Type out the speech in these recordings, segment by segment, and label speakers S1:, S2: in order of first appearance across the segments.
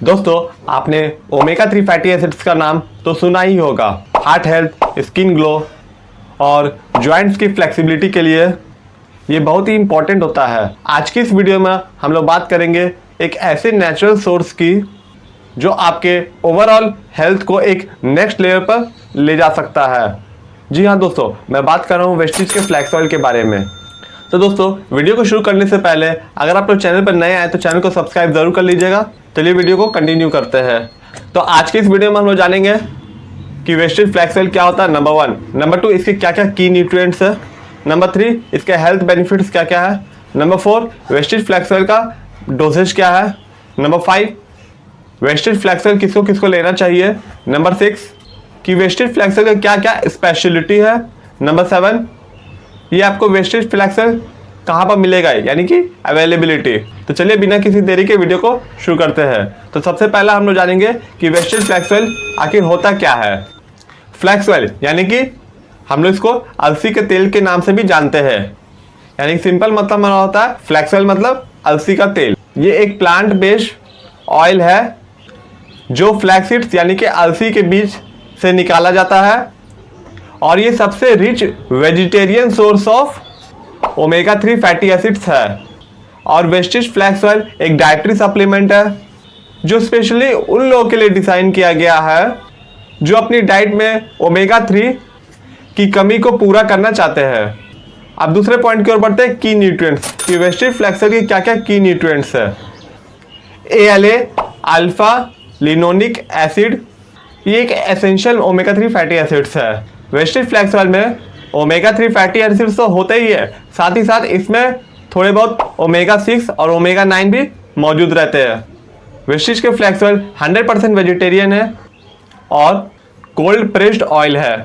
S1: दोस्तों, आपने omega 3 fatty acids का नाम तो सुना ही होगा। हार्ट हेल्थ, स्किन ग्लो और जॉइंट्स की फ्लेक्सिबिलिटी के लिए ये बहुत ही इंपॉर्टेंट होता है। आज की इस वीडियो में हम लोग बात करेंगे एक ऐसे नेचुरल सोर्स की जो आपके ओवरऑल हेल्थ को एक नेक्स्ट लेवल पर ले जा सकता है। जी हाँ दोस्तों, मैं बात कर रहा हूँ वेस्टिज के फ्लैक्स ऑयल के बारे में। तो दोस्तों, वीडियो को शुरू करने से पहले अगर आप लोग चैनल पर नए आए तो चैनल को सब्सक्राइब जरूर कर लीजिएगा। चलिए वीडियो को कंटिन्यू करते हैं। तो आज की इस वीडियो में हम लोग जानेंगे कि वेस्टिज फ्लैक्स ऑयल क्या होता है, नंबर 1। नंबर 2, इसके क्या क्या की न्यूट्रिएंट्स है। नंबर 3, इसके हेल्थ बेनिफिट्स क्या क्या है। नंबर 4, वेस्टिज फ्लैक्स ऑयल का डोजेज क्या है। नंबर 5, वेस्टिज फ्लैक्स ऑयल किसको किसको लेना चाहिए। नंबर 6, कि वेस्टिज फ्लैक्स ऑयल का क्या क्या स्पेशलिटी है। नंबर 7, ये आपको वेस्टिज फ्लैक्स ऑयल कहाँ पर मिलेगा, यानी कि अवेलेबिलिटी। तो चलिए बिना किसी देरी के वीडियो को शुरू करते हैं। तो सबसे पहला हम लोग जानेंगे कि वेस्टिज फ्लैक्स ऑयल आखिर होता क्या है। फ्लैक्स ऑयल यानी कि हम लोग इसको अलसी के तेल के नाम से भी जानते हैं, यानी सिंपल मतलब हमारा होता है फ्लैक्स ऑयल मतलब अलसी का तेल। ये एक प्लांट बेस्ड ऑयल है जो फ्लैक्स सीड्स यानी कि अलसी के बीज से निकाला जाता है और ये सबसे rich vegetarian source of omega 3 fatty acids है। और वेस्टिज फ्लैक्स ऑयल एक डाइटरी सप्लीमेंट है जो स्पेशली उन लोगों के लिए डिज़ाइन किया गया है जो अपनी डाइट में ओमेगा 3 की कमी को पूरा करना चाहते हैं। अब दूसरे पॉइंट की ओर बढ़ते हैं, की न्यूट्रिएंट्स कि वेस्टिज फ्लैक्स ऑयल की क्या क्या की न्यूट्रिएंट्स है। ALA अल्फा लिनोनिक एसिड, ये एक एसेंशियल ओमेगा 3 फैटी एसिड्स है। वेस्टिज फ्लैक्स ऑयल में ओमेगा 3 फैटी एसिड्स तो होते ही है, साथ ही साथ इसमें थोड़े बहुत ओमेगा 6 और ओमेगा 9 भी मौजूद रहते हैं। वेस्टिज के फ्लैक्स ऑयल 100% वेजिटेरियन है और कोल्ड प्रेस्ड ऑयल है।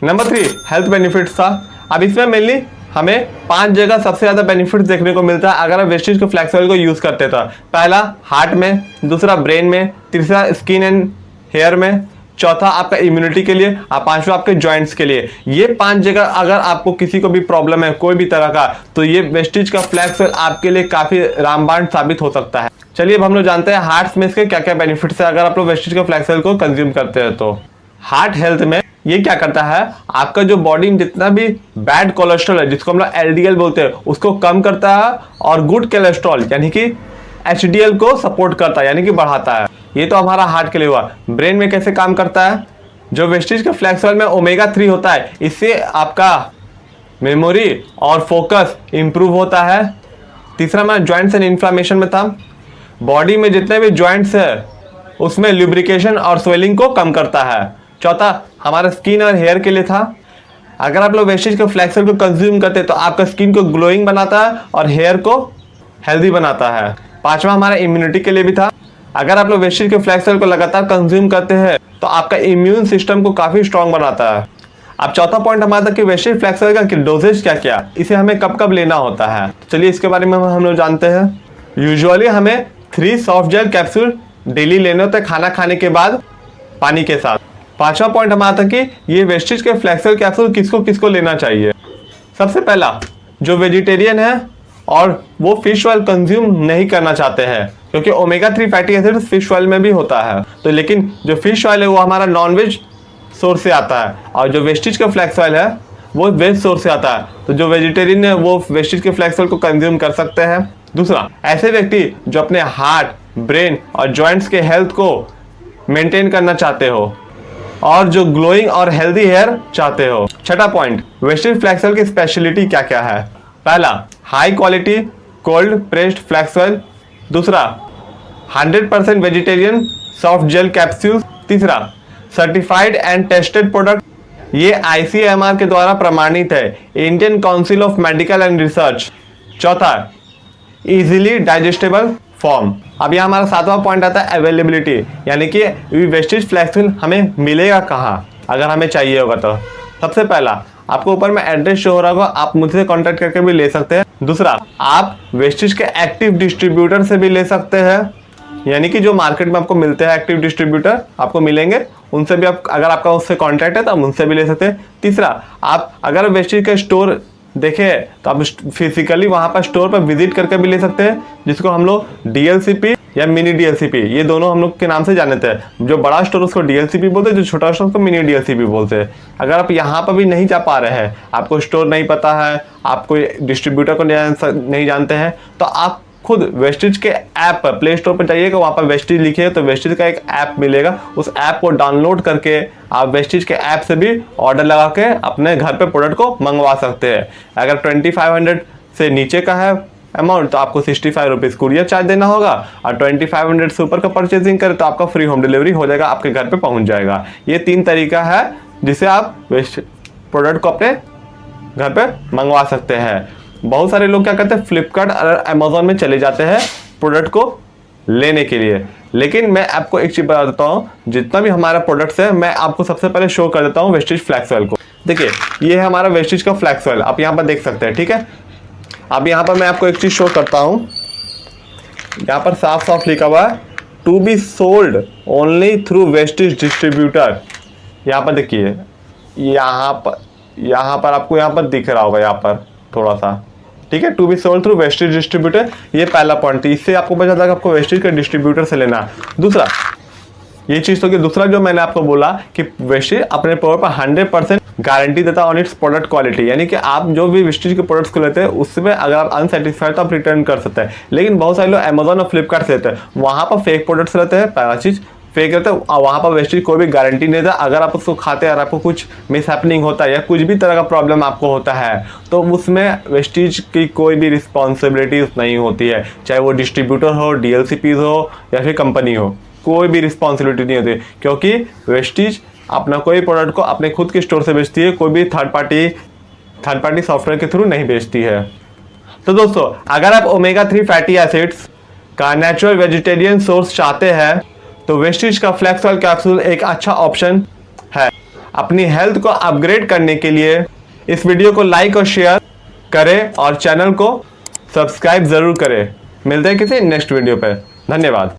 S1: नंबर 3, हेल्थ बेनिफिट्स था। अब इसमें मेनली हमें 5 जगह सबसे ज़्यादा बेनिफिट्स देखने को मिलता है अगर आप वेस्टिज के फ्लैक्स ऑयल को यूज़ करते तो। पहला हार्ट में, दूसरा ब्रेन में, तीसरा स्किन एंड हेयर में, चौथा आपका इम्यूनिटी के लिए और पांचवा आपके जॉइंट्स के लिए। ये 5 जगह अगर आपको किसी को भी प्रॉब्लम है कोई भी तरह का, तो ये वेस्टिज का फ्लैक्स ऑयल आपके लिए काफ़ी रामबाण साबित हो सकता है। चलिए अब हम लोग जानते हैं हार्ट में इसके क्या क्या बेनिफिट्स है अगर आप लोग वेस्टिज का फ्लैक्स ऑयल को कंज्यूम करते हैं तो। हार्ट हेल्थ में ये क्या करता है, आपका जो बॉडी में जितना भी बैड कोलेस्ट्रॉल है जिसको हम लोग LDL बोलते हैं उसको कम करता है और गुड कोलेस्ट्रॉल यानी कि HDL को सपोर्ट करता है यानी कि बढ़ाता है। ये तो हमारा हार्ट के लिए हुआ। ब्रेन में कैसे काम करता है, जो वेस्टिज के फ्लैक्स ऑयल में ओमेगा 3 होता है इससे आपका मेमोरी और फोकस इंप्रूव होता है। तीसरा हमारा जॉइंट्स एंड इन्फ्लामेशन में था, बॉडी में जितने भी जॉइंट्स है उसमें लुब्रिकेशन और स्वेलिंग को कम करता है। चौथा हमारा स्किन और हेयर के लिए था, अगर आप लोग वेस्टिज के फ्लैक्स ऑयल को कंज्यूम करते हैं तो आपका स्किन को ग्लोइंग बनाता है और हेयर को हेल्दी बनाता है। पांचवा हमारा इम्यूनिटी के लिए भी था, अगर आप लोग वेस्टिज के फ्लैक्स ऑयल को लगातार कंज्यूम करते हैं तो आपका इम्यून सिस्टम को काफ़ी स्ट्रांग बनाता है। अब चौथा पॉइंट हमारा था कि वेस्टिज फ्लैक्स ऑयल का डोजेज क्या क्या, इसे हमें कब कब लेना होता है। तो चलिए इसके बारे में हम लोग जानते हैं। यूजुअली हमें 3 सॉफ्ट जेल कैप्सूल डेली लेने होते हैं खाना खाने के बाद पानी के साथ। पांचवा पॉइंट हमारा था कि ये वेस्टिज के फ्लैक्स ऑयल कैप्सूल किसको किसको लेना चाहिए। सबसे पहला जो वेजिटेरियन है और वो फिश ऑयल कंज्यूम नहीं करना चाहते हैं क्योंकि omega 3 fatty acid fish oil में भी होता है, तो लेकिन जो फिश ऑयल है वो हमारा नॉनवेज सोर्स से आता है और जो वेस्टिज का फ्लैक्स ऑयल है वो वेज सोर्स से आता है, तो जो वेजिटेरियन है वो वेस्टिज के फ्लैक्स ऑयल को कंज्यूम कर सकते हैं। दूसरा, ऐसे व्यक्ति जो अपने हार्ट, ब्रेन और जॉइंट्स के हेल्थ को मेंटेन करना चाहते हो और जो ग्लोइंग और हेल्दी हेयर चाहते हो। छठा पॉइंट, वेस्टिज फ्लैक्स ऑयल की स्पेशलिटी क्या क्या है। पहला, high quality cold pressed flax oil. दूसरा, 100% वेजिटेरियन सॉफ्ट जेल कैप्सूल। तीसरा, सर्टिफाइड एंड टेस्टेड प्रोडक्ट, ये ICMR के द्वारा प्रमाणित है, Indian council of medical and research. चौथा, इजीली डाइजेस्टेबल फॉर्म। अब यहाँ हमारा 7वां पॉइंट आता है अवेलेबिलिटी, यानी कि वेस्टिज फ्लैक्स ऑयल हमें मिलेगा कहाँ अगर हमें चाहिए होगा तो। सबसे पहला, आपको ऊपर में एड्रेस शो हो रहा होगा, आप मुझसे कांटेक्ट करके भी ले सकते हैं। दूसरा, आप वेस्टिज के एक्टिव डिस्ट्रीब्यूटर से भी ले सकते हैं, यानी कि जो मार्केट में आपको मिलते हैं एक्टिव डिस्ट्रीब्यूटर आपको मिलेंगे, उनसे भी आप अगर आपका उससे कांटेक्ट है तो आप उनसे भी ले सकते हैं। तीसरा, आप अगर वेस्टिज के स्टोर देखें तो आप फिजिकली वहाँ पर स्टोर पर विजिट करके भी ले सकते हैं, जिसको हम लोग DLCP या मिनी डीएलसीपी, ये दोनों हम लोग के नाम से जानते हैं। जो बड़ा स्टोर उसको डीएलसीपी बोलते हैं, जो छोटा स्टोर उसको मिनी डीएलसीपी बोलते हैं। अगर आप यहाँ पर भी नहीं जा पा रहे हैं, आपको स्टोर नहीं पता है, आप कोई डिस्ट्रीब्यूटर को नहीं जानते हैं, तो आप खुद वेस्टेज के ऐप पर प्ले स्टोर पर जाइएगा, वहाँ पर वेस्टेज लिखिए तो वेस्टेज का एक ऐप मिलेगा। उस ऐप को डाउनलोड करके आप वेस्टेज के ऐप से भी ऑर्डर लगा के अपने घर पे प्रोडक्ट को मंगवा सकते हैं। अगर 2500 से नीचे का है अमाउंट तो आपको 65 रुपीज़ कुरियर चार्ज देना होगा, और 2500 से ऊपर का परचेजिंग करें तो आपका फ्री होम डिलीवरी हो जाएगा, आपके घर पे पहुंच जाएगा। ये 3 तरीका है जिससे आप वेस्ट प्रोडक्ट को अपने घर पे मंगवा सकते हैं। बहुत सारे लोग क्या करते हैं, फ्लिपकार्ट और अमेजोन में चले जाते हैं प्रोडक्ट को लेने के लिए। लेकिन मैं आपको एक चीज़ बता देता हूँ, जितना भी हमारा प्रोडक्ट्स है मैं आपको सबसे पहले शो कर देता हूँ वेस्टेज फ्लैक्स ऑयल को। देखिए ये है हमारा वेस्टेज का फ्लैक्स ऑयल, आप यहाँ पर देख सकते हैं, ठीक है। अब यहाँ पर मैं आपको एक चीज़ शो करता हूँ, यहाँ पर साफ साफ लिखा हुआ है to be sold only through wastage distributor. यहाँ पर देखिए, यहाँ पर आपको यहाँ पर दिख रहा होगा, यहाँ पर थोड़ा सा, ठीक है, to be sold through wastage distributor. ये पहला पॉइंट थी, इससे आपको पता चला कि आपको वेस्टेज के डिस्ट्रीब्यूटर से लेना है। दूसरा ये चीज़ तो कि दूसरा जो मैंने आपको बोला कि वेस्टेज अपने प्रोडक्ट पर 100% गारंटी देता है ऑन इट्स प्रोडक्ट क्वालिटी, यानी कि आप जो भी वेस्टेज के प्रोडक्ट्स को लेते हैं उसमें अगर आप अनसेटिस्फाइड तो आप रिटर्न कर सकते हैं। लेकिन बहुत सारे लोग अमेजोन और फ्लिपकार्ट से लेते हैं, वहाँ पर फेक प्रोडक्ट्स रहते हैं, पहला चीज़ फेक रहता है, वहाँ पर वेस्टेज कोई भी गारंटी नहीं देता। अगर आप उसको खाते हैं और आपको कुछ मिसहैपनिंग होता है या कुछ भी तरह का प्रॉब्लम आपको होता है तो उसमें वेस्टेज की कोई भी रिस्पॉन्सिबिलिटी नहीं होती है, चाहे वो डिस्ट्रीब्यूटर हो, डीएलसीपीज हो या फिर कंपनी हो, कोई भी रिस्पॉन्सिबिलिटी नहीं होती, क्योंकि वेस्टेज अपना कोई प्रोडक्ट को अपने खुद के स्टोर से बेचती है, कोई भी थर्ड पार्टी सॉफ्टवेयर के थ्रू नहीं बेचती है। तो दोस्तों अगर आप ओमेगा 3 फैटी एसिड्स का नेचुरल वेजिटेरियन सोर्स चाहते हैं तो वेस्टेज का फ्लैक्स ऑयल कैप्सूल एक अच्छा ऑप्शन है। अपनी हेल्थ को अपग्रेड करने के लिए इस वीडियो को लाइक और शेयर करें और चैनल को सब्सक्राइब जरूर करें। मिलते हैं किसी नेक्स्ट वीडियो पे, धन्यवाद।